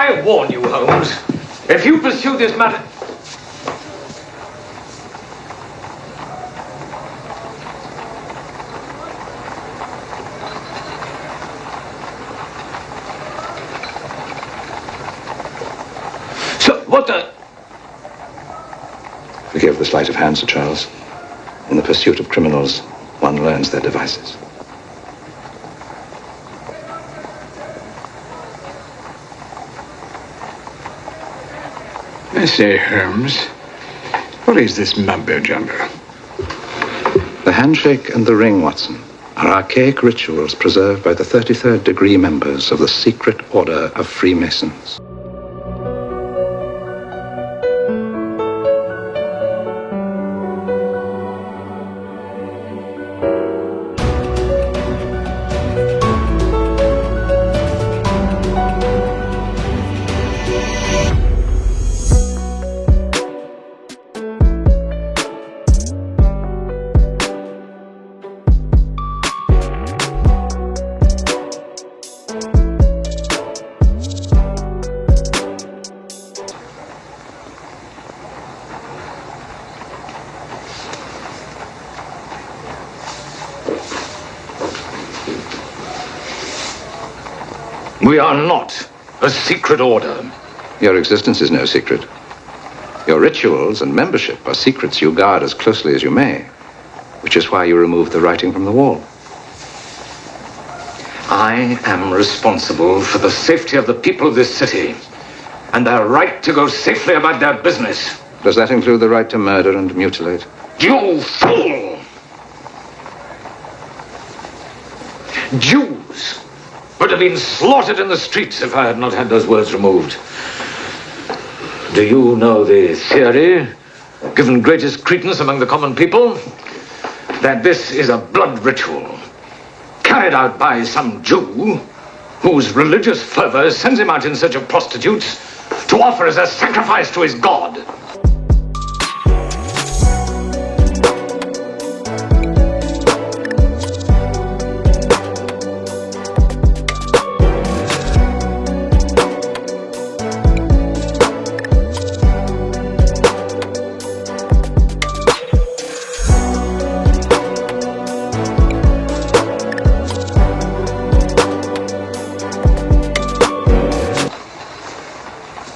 I warn you, Holmes, if you pursue this matter... So, what the... Forgive the sleight of hand, Sir Charles. In the pursuit of criminals, one learns their devices. I say, Holmes, what is this mumbo-jumbo? The handshake and the ring, Watson, are archaic rituals preserved by the 33rd degree members of the secret order of Freemasons. We are not a secret order. Your existence is no secret. Your rituals and membership are secrets you guard as closely as you may, which is why you removed the writing from the wall. I am responsible for the safety of the people of this city and their right to go safely about their business. Does that include the right to murder and mutilate? You fool! Jews would have been slaughtered in the streets if I had not had those words removed. Do you know the theory, given greatest credence among the common people, that this is a blood ritual carried out by some Jew whose religious fervor sends him out in search of prostitutes to offer as a sacrifice to his God?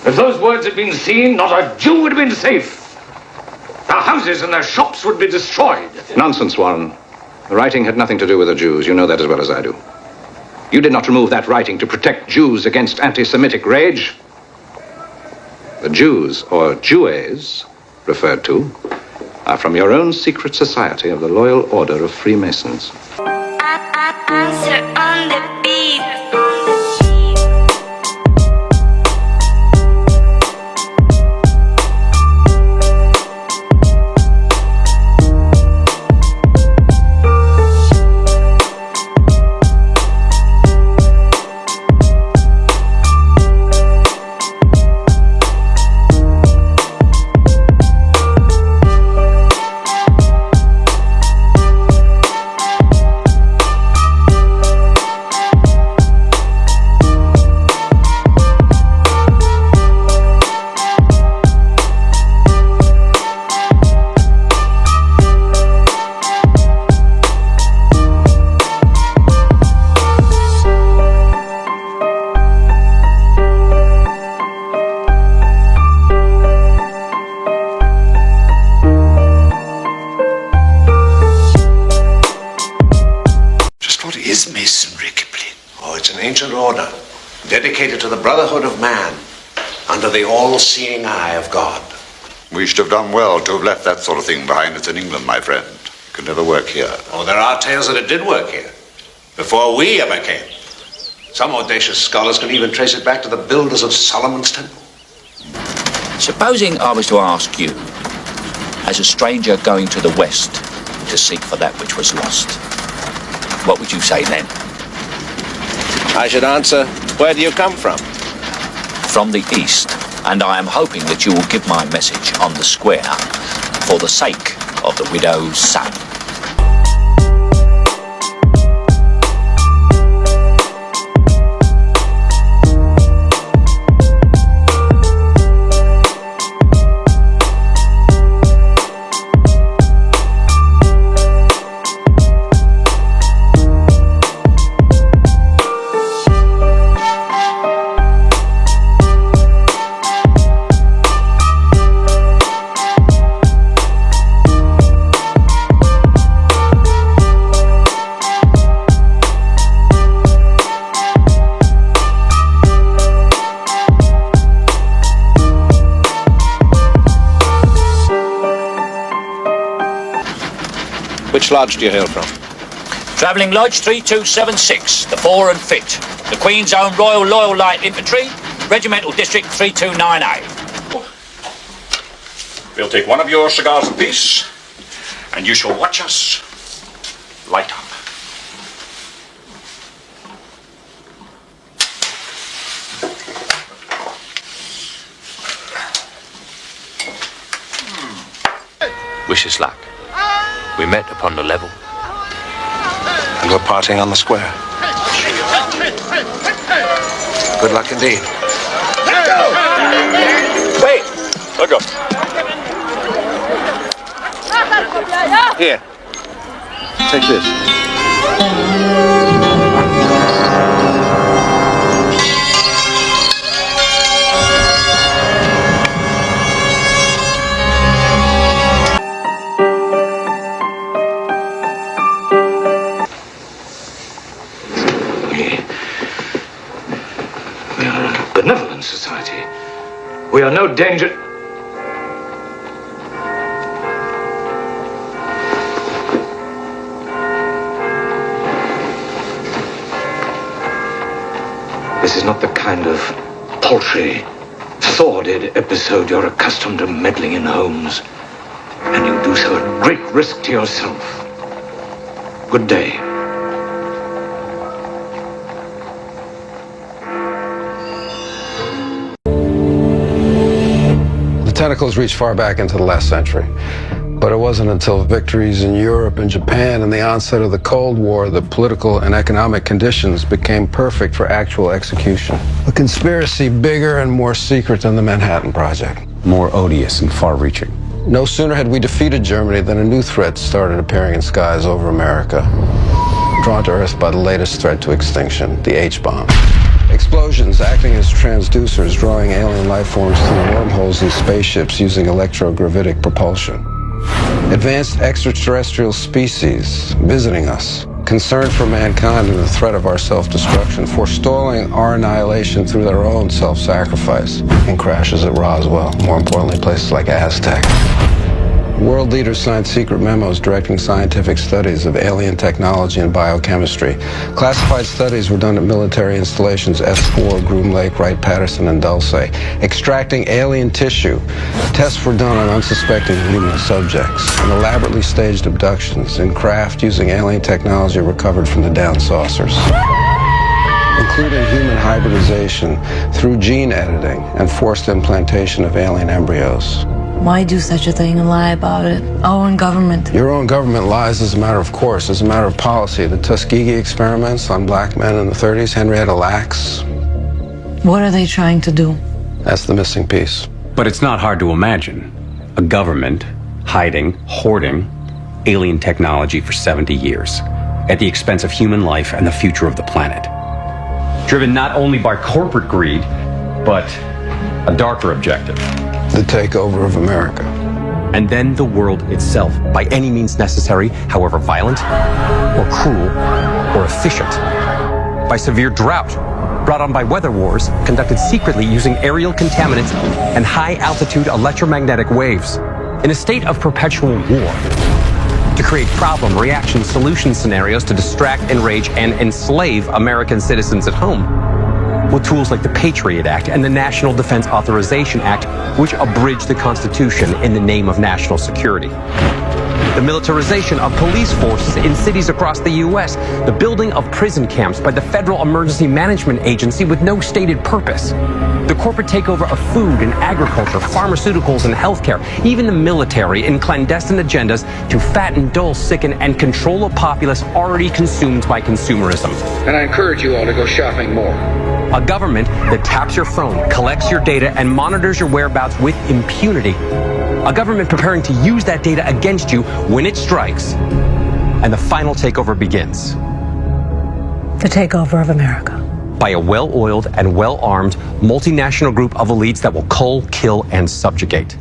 If those words had been seen, not a Jew would have been safe. Their houses and their shops would be destroyed. Nonsense, Warren. The writing had nothing to do with the Jews. You know that as well as I do. You did not remove that writing to protect Jews against anti-Semitic rage. The Jews, or Jewes, referred to, are from your own secret society of the Loyal Order of Freemasons. Answer on the beat. Is Masonry, Kipling? Oh, it's an ancient order, dedicated to the brotherhood of man, under the all-seeing eye of God. We should have done well to have left that sort of thing behind us in England, my friend. It could never work here. Oh, there are tales that it did work here, before we ever came. Some audacious scholars can even trace it back to the builders of Solomon's Temple. Supposing I was to ask you, as a stranger going to the West to seek for that which was lost, what would you say then? I should answer, where do you come from? From the East, and I am hoping that you will give my message on the square for the sake of the widow's son. Which lodge do you hail from? Travelling Lodge 3276, the Fore and Fit. The Queen's Own Royal Loyal Light Infantry, Regimental District 329A. We'll take one of your cigars apiece, and you shall watch us light up. Wish us luck. We met upon the level. And we're parting on the square. Good luck indeed. Wait! Look up. Here. Take this. We are a benevolent society. We are no danger. This is not the kind of paltry, sordid episode you're accustomed to meddling in homes. And you do so at great risk to yourself. Good day. The tentacles reached far back into the last century. But it wasn't until victories in Europe and Japan and the onset of the Cold War that political and economic conditions became perfect for actual execution. A conspiracy bigger and more secret than the Manhattan Project. More odious and far-reaching. No sooner had we defeated Germany than a new threat started appearing in skies over America. Drawn to Earth by the latest threat to extinction, the H-bomb. Explosions acting as transducers, drawing alien life forms through wormholes in spaceships using electrogravitic propulsion. Advanced extraterrestrial species visiting us, concerned for mankind and the threat of our self-destruction, forestalling our annihilation through their own self-sacrifice, and crashes at Roswell, more importantly, places like Aztec. World leaders signed secret memos directing scientific studies of alien technology and biochemistry. Classified studies were done at military installations S4, Groom Lake, Wright-Patterson, and Dulce. Extracting alien tissue, tests were done on unsuspecting human subjects, and elaborately staged abductions in craft using alien technology recovered from the down saucers, including human hybridization through gene editing and forced implantation of alien embryos. Why do such a thing and lie about it? Our own government. Your own government lies as a matter of course, as a matter of policy. The Tuskegee experiments on black men in the 30s, Henrietta Lacks. What are they trying to do? That's the missing piece. But it's not hard to imagine. A government hiding, hoarding alien technology for 70 years at the expense of human life and the future of the planet. Driven not only by corporate greed, but a darker objective. The takeover of America. And then the world itself, by any means necessary, however violent, or cruel, or efficient. By severe drought, brought on by weather wars, conducted secretly using aerial contaminants and high-altitude electromagnetic waves, in a state of perpetual war. To create problem, reaction, solution scenarios to distract, enrage, and enslave American citizens at home. With tools like the Patriot Act and the National Defense Authorization Act, which abridge the Constitution in the name of national security. The militarization of police forces in cities across the U.S., the building of prison camps by the Federal Emergency Management Agency with no stated purpose, the corporate takeover of food and agriculture, pharmaceuticals and healthcare, even the military in clandestine agendas to fatten, dull, sicken, and control a populace already consumed by consumerism. And I encourage you all to go shopping more. A government that taps your phone, collects your data, and monitors your whereabouts with impunity. A government preparing to use that data against you when it strikes. And the final takeover begins. The takeover of America. By a well-oiled and well-armed multinational group of elites that will cull, kill, and subjugate.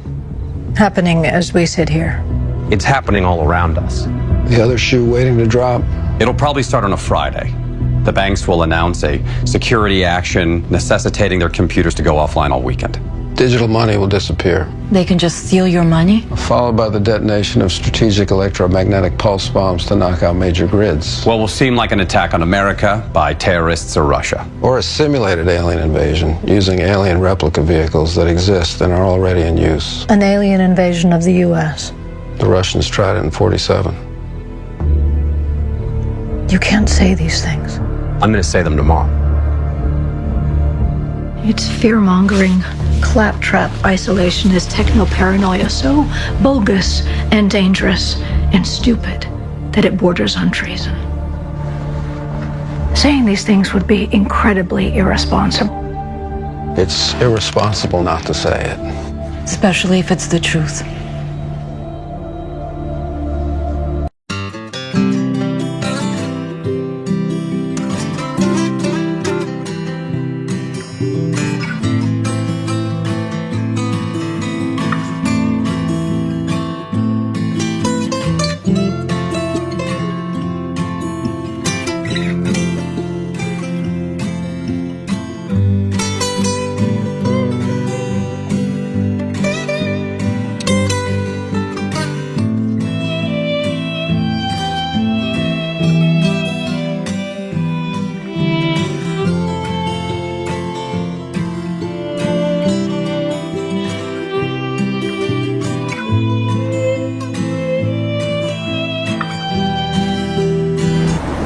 Happening as we sit here. It's happening all around us. The other shoe waiting to drop. It'll probably start on a Friday. The banks will announce a security action necessitating their computers to go offline all weekend. Digital money will disappear, They can just steal your money? followed by the detonation of strategic electromagnetic pulse bombs to knock out major grids. What will seem like an attack on America by terrorists or Russia. Or a simulated alien invasion using alien replica vehicles that exist and are already in use. An alien invasion of the U.S. The Russians tried it in '47. You can't say these things. I'm going to say them tomorrow. It's fear-mongering, claptrap isolationist techno-paranoia so bogus and dangerous and stupid that it borders on treason. Saying these things would be incredibly irresponsible. It's irresponsible not to say it. Especially if it's the truth.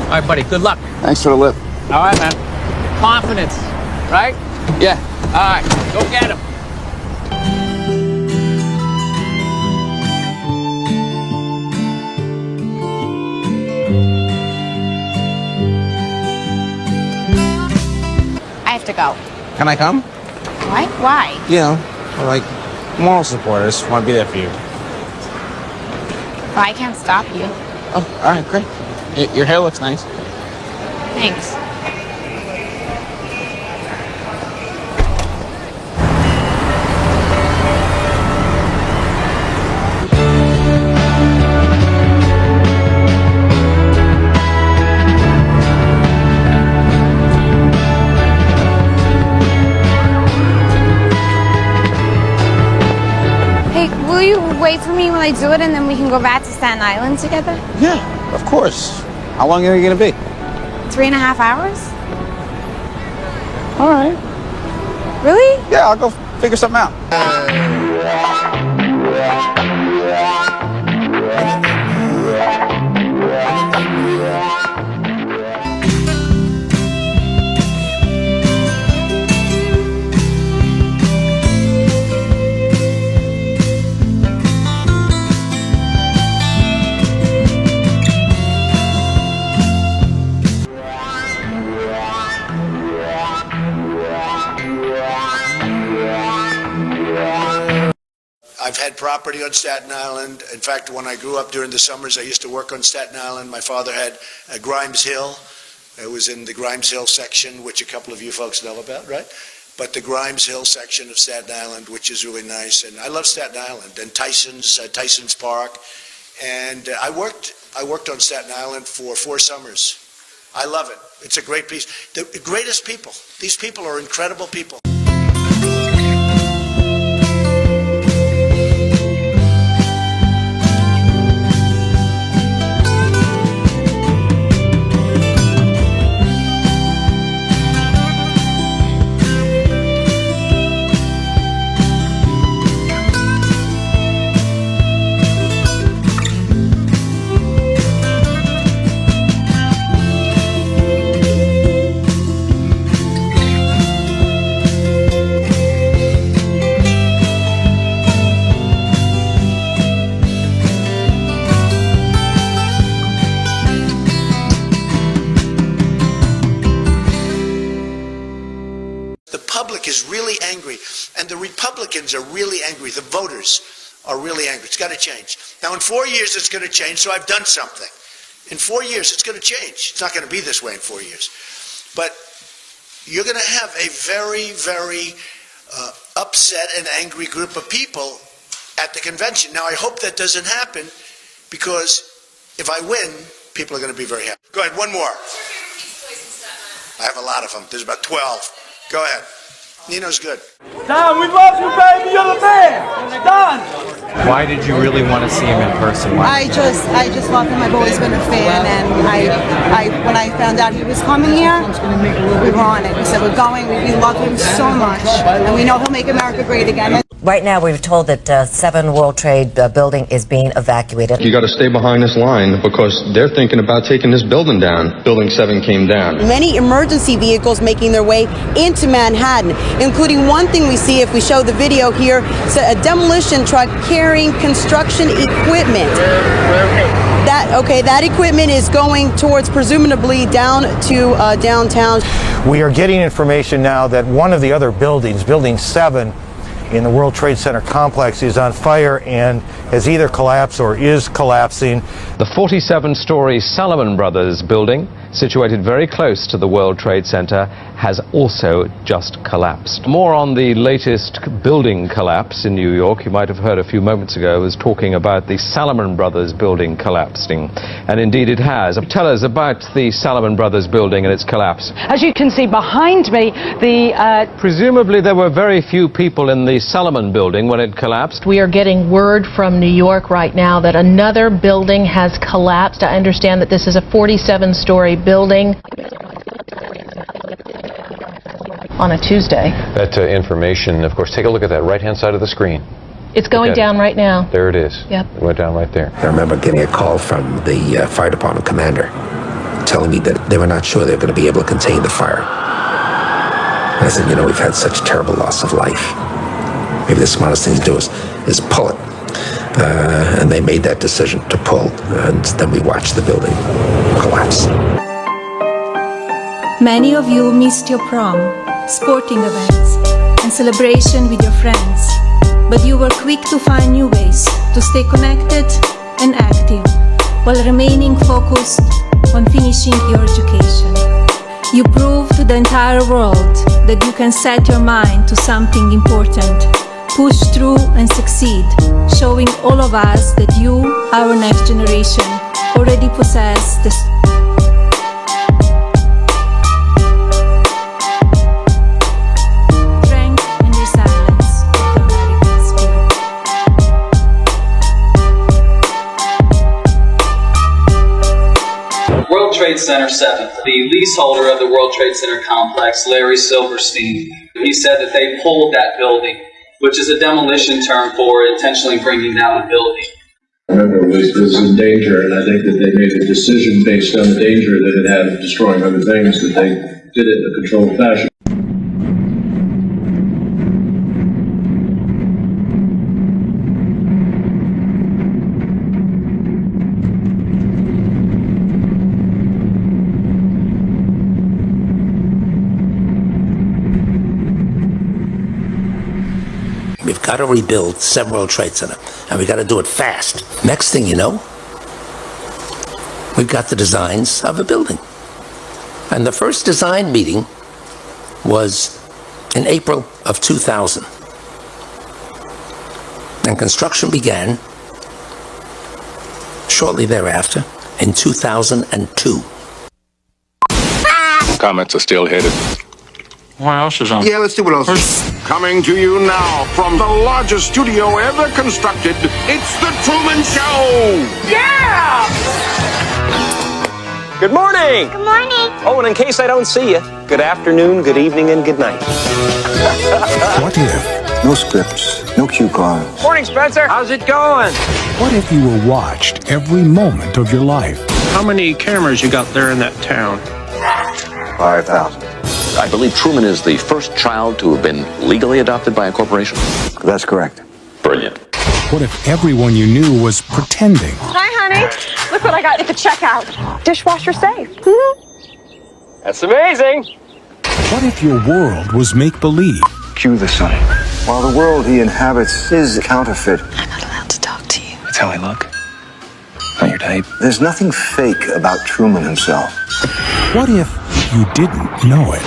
All right, buddy, good luck. Thanks for the lift. All right, man. Confidence, right? Yeah. All right, go get him. I have to go. Can I come? Why? Why? You know, we're like moral supporters. Want to be there for you. Well, I can't stop you. Oh, all right, great. Your hair looks nice. Thanks. Hey, will you wait for me when I do it and then we can go back to Staten Island together? Yeah, of course. How long are you going to be? 3.5 hours? All right. Really? Yeah, I'll go figure something out. I've had property on Staten Island. In fact, when I grew up during the summers, I used to work on Staten Island. My father had Grimes Hill. It was in the Grimes Hill section, which a couple of you folks know about, right? But the Grimes Hill section of Staten Island, which is really nice. And I love Staten Island and Tyson's Park. And I worked on Staten Island for 4 summers. I love it. It's a great piece. The greatest people. These people are incredible people. Is really angry, and the Republicans are really angry. The voters are really angry. It's got to change. Now, in 4 years, it's going to change, so I've done something. In 4 years, it's going to change. It's not going to be this way in 4 years. But you're going to have a very, very upset and angry group of people at the convention. Now, I hope that doesn't happen, because if I win, people are going to be very happy. Go ahead, one more. I have a lot of them. There's about 12. Go ahead. Nino's good. Don, we love you, baby. You're the man. Don. Why did you really want to see him in person? I just love him. I've always been a fan, and I when I found out he was coming here, we were on it. We said we're going. We love him so much, and we know he'll make America great again. Right now, we've told that 7 World Trade building is being evacuated. You got to stay behind this line because they're thinking about taking this building down. Building 7 came down. Many emergency vehicles making their way into Manhattan, including one thing we see if we show the video here, it's a demolition truck carrying construction equipment. That equipment is going towards presumably down to downtown. We are getting information now that one of the other buildings, Building 7, in the World Trade Center complex is on fire and has either collapsed or is collapsing. The 47-story Salomon Brothers building, situated very close to the World Trade Center, has also just collapsed. More on the latest building collapse in New York. You might have heard a few moments ago I was talking about the Salomon Brothers building collapsing, and indeed it has. Tell us about the Salomon Brothers building and its collapse. As you can see behind me, presumably there were very few people in the Salomon building when it collapsed. We are getting word from New York right now that another building has collapsed. I understand that this is a 47-story building on a Tuesday. That information, of course, take a look at that right-hand side of the screen. It's going down right now. There it is. Yep. It went down right there. I remember getting a call from the fire department commander telling me that they were not sure they were going to be able to contain the fire. And I said, you know, we've had such terrible loss of life. Maybe the smartest thing to do is pull it. And they made that decision to pull, and then we watched the building collapse. Many of you missed your prom, sporting events, and celebration with your friends, but you were quick to find new ways to stay connected and active while remaining focused on finishing your education. You proved to the entire world that you can set your mind to something important, push through and succeed, showing all of us that you, our next generation, already possess the strength and resilience of the American spirit. World Trade Center 7, the leaseholder of the World Trade Center complex, Larry Silverstein, he said that they pulled that building, which is a demolition term for intentionally bringing down a building. Remember, it was in danger, and I think that they made a decision based on the danger that it had of destroying other things, that they did it in a controlled fashion. We've got to rebuild 7 World Trade Center, and we've got to do it fast. Next thing you know, we've got the designs of a building. And the first design meeting was in April of 2000. And construction began shortly thereafter in 2002. Comments are still headed. What else is on? Yeah, let's see what else is. Coming to you now from the largest studio ever constructed, it's The Truman Show! Yeah! Good morning! Good morning. Oh, and in case I don't see you, good afternoon, good evening, and good night. What if? No scripts, no cue cards. Morning, Spencer. How's it going? What if you were watched every moment of your life? How many cameras you got there in that town? 5,000. I believe Truman is the first child to have been legally adopted by a corporation. That's correct. Brilliant. What if everyone you knew was pretending? Hi, honey. Look what I got at the checkout. Dishwasher safe. That's amazing. What if your world was make-believe? Cue the sun. While the world he inhabits is counterfeit. I'm not allowed to talk to you. That's how I look. Not your type. There's nothing fake about Truman himself. What if you didn't know it?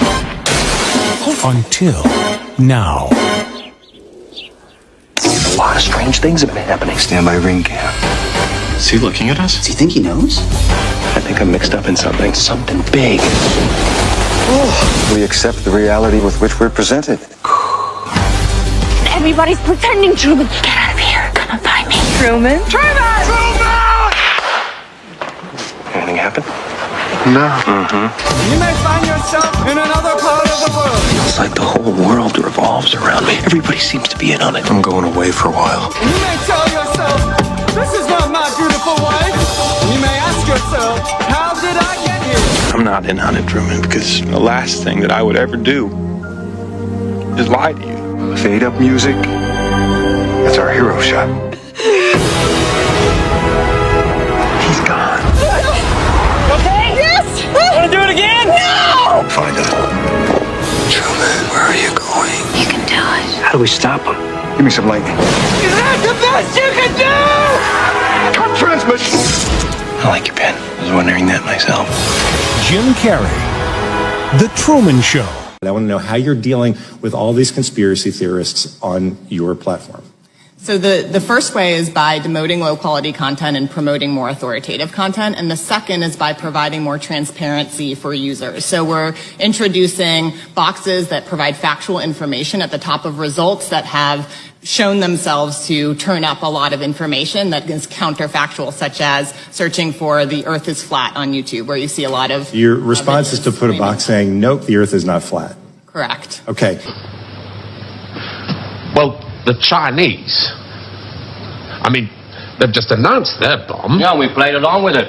Until now. A lot of strange things have been happening. Stand by ring cam. Is he looking at us? Does he think he knows? I think I'm mixed up in something. Something big. We accept the reality with which we're presented. Everybody's pretending, Truman. Get out of here. Come and find me. Truman? Truman! Anything happen? No. You may find yourself in another part of the world. It's like the whole world revolves around me. Everybody seems to be in on it. I'm going away for a while. And you may tell yourself, this is not my beautiful wife. And you may ask yourself, how did I get here? I'm not in on it, Truman, because the last thing that I would ever do is lie to you. Fade up music. That's our hero shot. He's gone. Okay? Yes! Want to do it again? No! Find him. Truman, where are you going? You can do it. How do we stop him? Give me some lightning. Is that the best you can do? Cut transmission! I like you, Ben. I was wondering that myself. Jim Carrey, The Truman Show. I want to know how you're dealing with all these conspiracy theorists on your platform. So the first way is by demoting low-quality content and promoting more authoritative content, and the second is by providing more transparency for users. So we're introducing boxes that provide factual information at the top of results that have shown themselves to turn up a lot of information that is counterfactual, such as searching for the Earth is flat on YouTube, where you see a lot of... Your response is to put a box saying, nope, the Earth is not flat. Correct. Okay. Well, the Chinese, I mean, they've just announced their bomb. Yeah, we played along with it.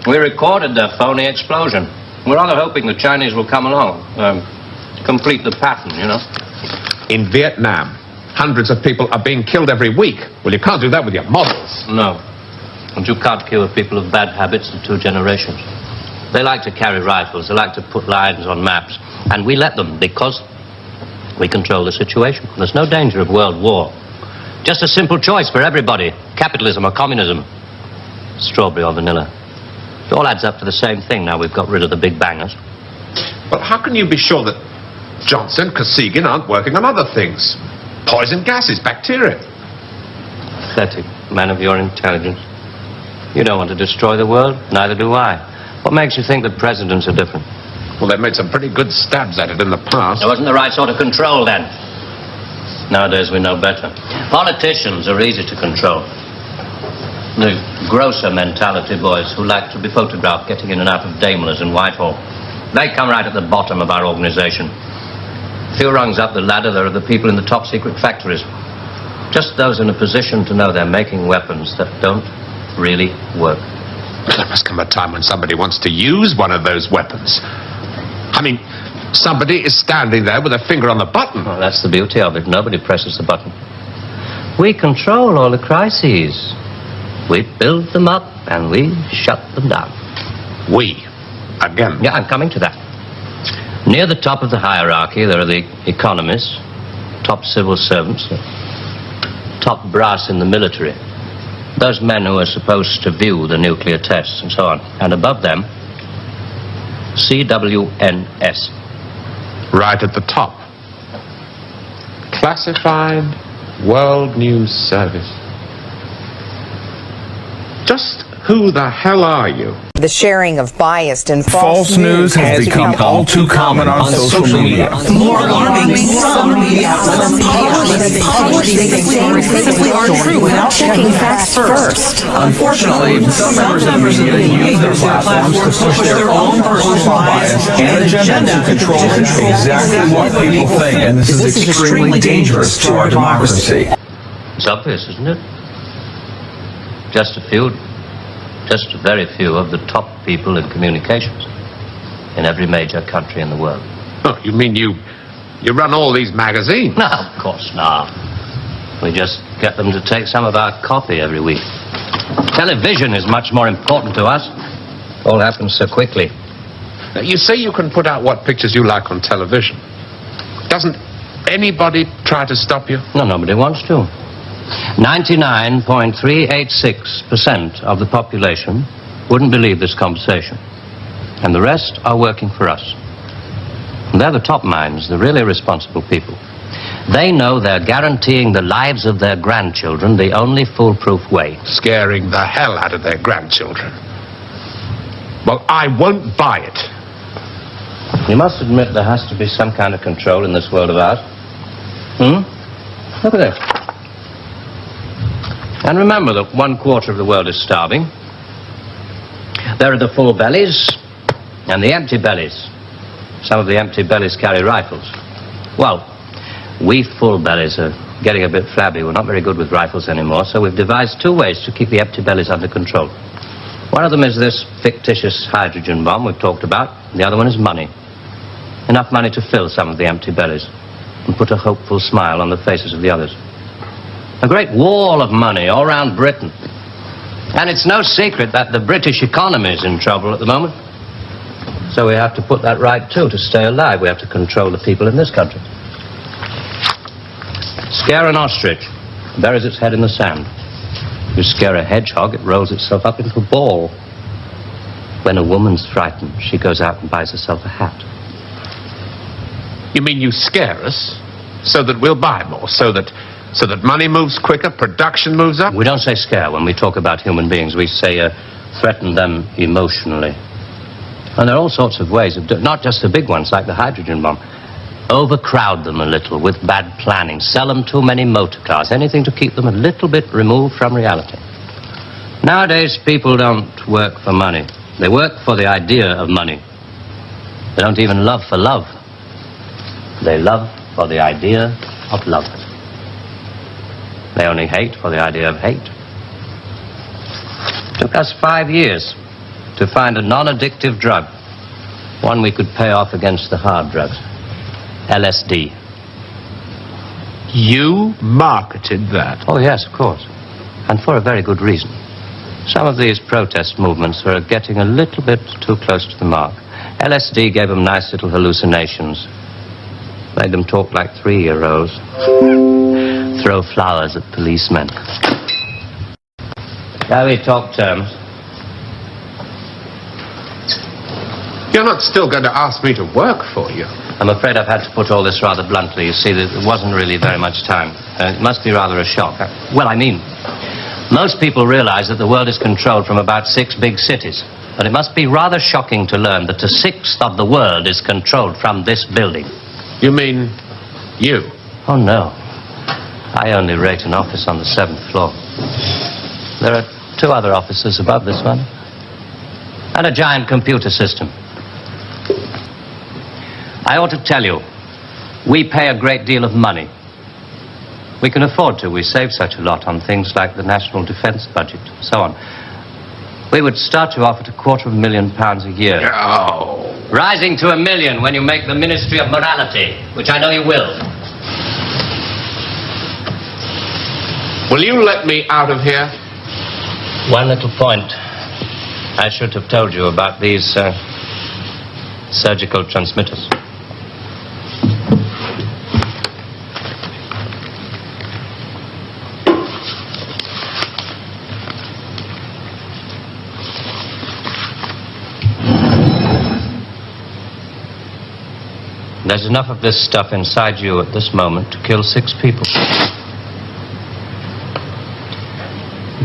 We recorded their phony explosion. We're rather hoping the Chinese will come along, complete the pattern, you know. In Vietnam, hundreds of people are being killed every week. Well, you can't do that with your models. No. And you can't cure people of bad habits in 2 generations. They like to carry rifles, they like to put lines on maps, and we let them because we control the situation. There's no danger of world war. Just a simple choice for everybody. Capitalism or communism. Strawberry or vanilla. It all adds up to the same thing now we've got rid of the big bangers. But how can you be sure that Johnson, Kosygin aren't working on other things? Poison gases, bacteria. Pathetic man of your intelligence. You don't want to destroy the world, neither do I. What makes you think that presidents are different? Well, they've made some pretty good stabs at it in the past. It wasn't the right sort of control then. Nowadays we know better. Politicians are easy to control. The grosser mentality boys who like to be photographed getting in and out of Daimlers in Whitehall. They come right at the bottom of our organization. A few rungs up the ladder, there are the people in the top secret factories. Just those in a position to know they're making weapons that don't really work. There must come a time when somebody wants to use one of those weapons. I mean, somebody is standing there with a finger on the button. Well, that's the beauty of it. Nobody presses the button. We control all the crises. We build them up and we shut them down. We? Again? Yeah, I'm coming to that. Near the top of the hierarchy, there are the economists, top civil servants, top brass in the military. Those men who are supposed to view the nuclear tests and so on. And above them, CWNS. Right at the top. Classified World News Service. Just who the hell are you? The sharing of biased and False news has become all too common on social media. More alarming, some media outlets publish they are true without checking facts first. Unfortunately, some members of the media use their platforms to push their own personal bias and agenda to control exactly what people think, and this is extremely dangerous to our democracy. It's obvious, isn't it? Just a very few of the top people in communications in every major country in the world. Oh, you mean you run all these magazines? No, of course not. We just get them to take some of our copy every week. Television is much more important to us. It all happens so quickly. Now, you say you can put out what pictures you like on television. Doesn't anybody try to stop you? No, nobody wants to. 99.386% of the population wouldn't believe this conversation. And the rest are working for us. And they're the top minds, the really responsible people. They know they're guaranteeing the lives of their grandchildren the only foolproof way. Scaring the hell out of their grandchildren. Well, I won't buy it. You must admit there has to be some kind of control in this world of ours. Look at this. And remember that 1/4 of the world is starving. There are the full bellies and the empty bellies. Some of the empty bellies carry rifles. Well, we full bellies are getting a bit flabby. We're not very good with rifles anymore, so we've devised 2 ways to keep the empty bellies under control. One of them is this fictitious hydrogen bomb we've talked about. The other one is money. Enough money to fill some of the empty bellies and put a hopeful smile on the faces of the others. A great wall of money all around Britain. And it's no secret that the British economy is in trouble at the moment. So we have to put that right, too, to stay alive. We have to control the people in this country. Scare an ostrich, buries its head in the sand. You scare a hedgehog, it rolls itself up into a ball. When a woman's frightened, she goes out and buys herself a hat. You mean you scare us so that we'll buy more, so that money moves quicker, production moves up? We don't say scare when we talk about human beings. We say threaten them emotionally. And there are all sorts of ways of not just the big ones like the hydrogen bomb. Overcrowd them a little with bad planning. Sell them too many motor cars. Anything to keep them a little bit removed from reality. Nowadays, people don't work for money. They work for the idea of money. They don't even love for love. They love for the idea of love. They only hate for the idea of hate. It took us 5 years to find a non-addictive drug. One we could pay off against the hard drugs. LSD. You marketed that? Oh, yes, of course. And for a very good reason. Some of these protest movements are getting a little bit too close to the mark. LSD gave them nice little hallucinations. Made them talk like 3-year-olds. Throw flowers at policemen. Shall we talk terms? You're not still going to ask me to work for you? I'm afraid I've had to put all this rather bluntly. You see, there wasn't really very much time. It must be rather a shock. Most people realize that the world is controlled from about 6 big cities. But it must be rather shocking to learn that 1/6 of the world is controlled from this building. You mean you? Oh, no. I only rate an office on the 7th floor. There are 2 other offices above this one. And a giant computer system. I ought to tell you, we pay a great deal of money. We can afford to. We save such a lot on things like the national defense budget, so on. We would start you off at £250,000 a year. Oh. Rising to £1 million when you make the Ministry of Morality, which I know you will. Will you let me out of here? One little point. I should have told you about these surgical transmitters. There's enough of this stuff inside you at this moment to kill 6 people.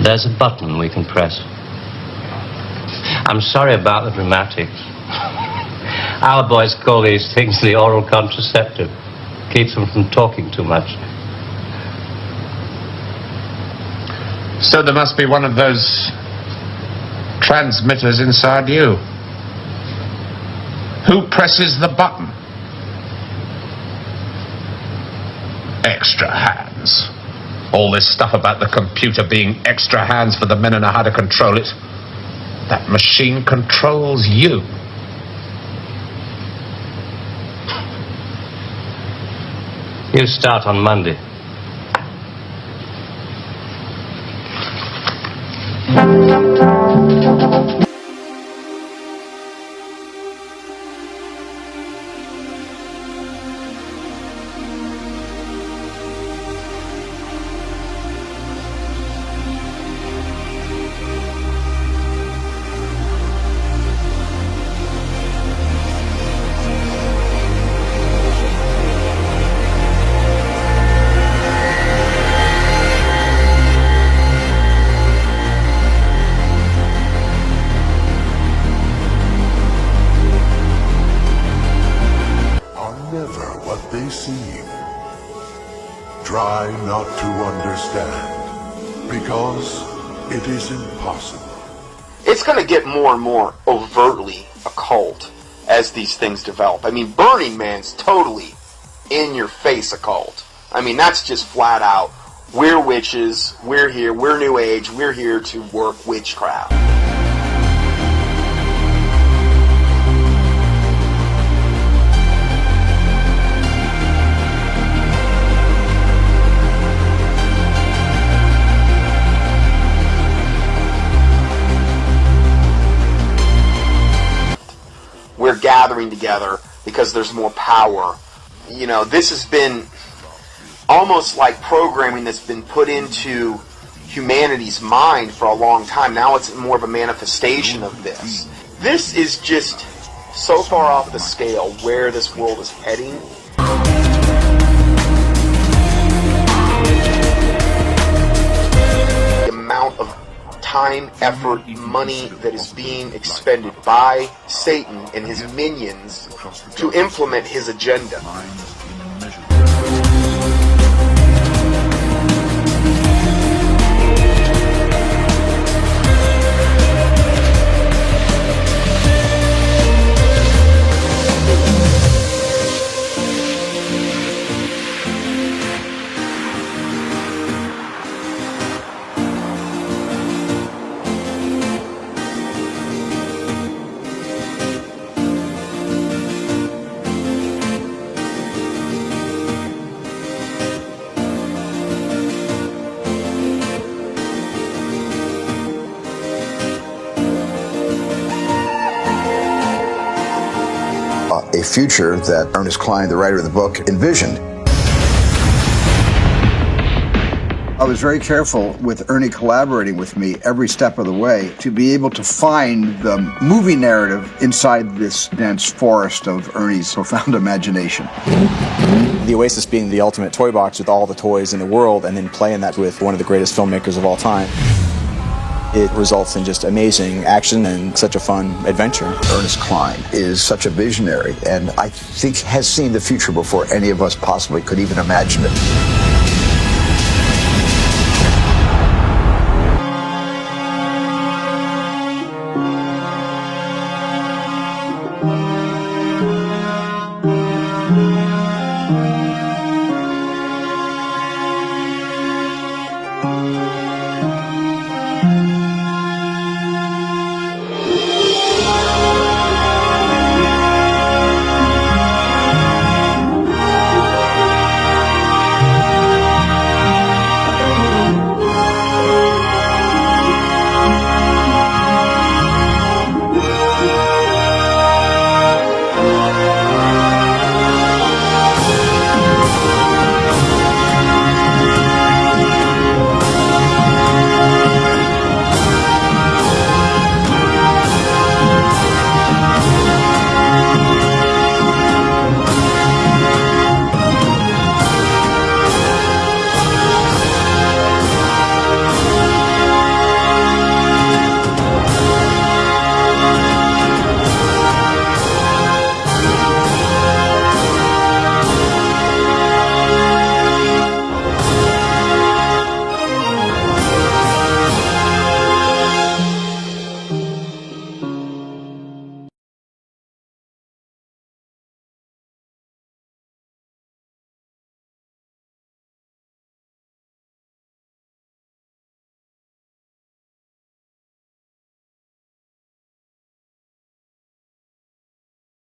There's a button we can press. I'm sorry about the dramatics. Our boys call these things the oral contraceptive. Keeps them from talking too much. So there must be one of those transmitters inside you. Who presses the button? Extra hands. All this stuff about the computer being extra hands for the men who know how to control it. That machine controls you. You start on Monday. Try not to understand, because it is impossible. It's going to get more and more overtly occult as these things develop. I mean, Burning Man's totally in-your-face occult. I mean, that's just flat out, we're witches, we're here, we're New Age, we're here to work witchcraft. We're gathering together because there's more power. You know, this has been almost like programming that's been put into humanity's mind for a long time. Now it's more of a manifestation of this. This is just so far off the scale where this world is heading. The amount of time, effort, money that is being expended by Satan and his minions to implement his agenda. A future that Ernest Cline, the writer of the book, envisioned. I was very careful with Ernie collaborating with me every step of the way to be able to find the movie narrative inside this dense forest of Ernie's profound imagination. The Oasis being the ultimate toy box with all the toys in the world, and then playing that with one of the greatest filmmakers of all time. It results in just amazing action and such a fun adventure. Ernest Cline is such a visionary, and I think has seen the future before any of us possibly could even imagine it.